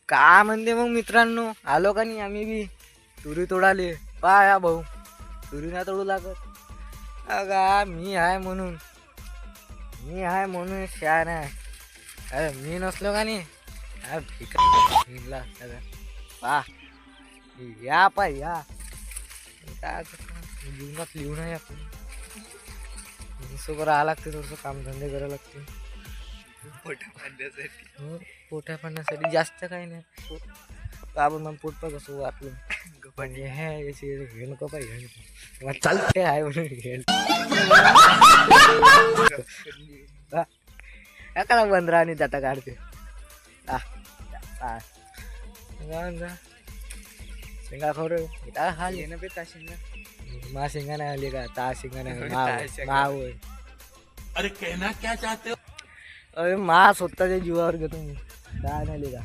काय म्हणते मग मित्रांनो, आलो का नाही आम्ही बी तुरी तोडाले. पा या भाऊ, तुरी ना तोडू लागत अगा. मी आहे म्हणून शान आहे. अरे मी नसलो का नाही भिका पा या पा या. काय जीवनात लिहून आहे आपण. सोबत राहा लागते, थोडंसं कामधंदे करावं लागते पोटा पाण्यासाठी. जास्त काही नाही. आपण मग पोट पण कसं वाटलं म्हणजे हे हे नको पाहिजे चालते आहे म्हणून घेण एका बंदरा आणि दाटा काढते. शेंगा खोर हा येणं पे ता शेंगा मा शेंगा नाही आली का ता शेंगा नाही माव. अरे कहना क्या चाहते हो? अरे मा स्वतःच्या जीवावर घेतो मी काय नाही का.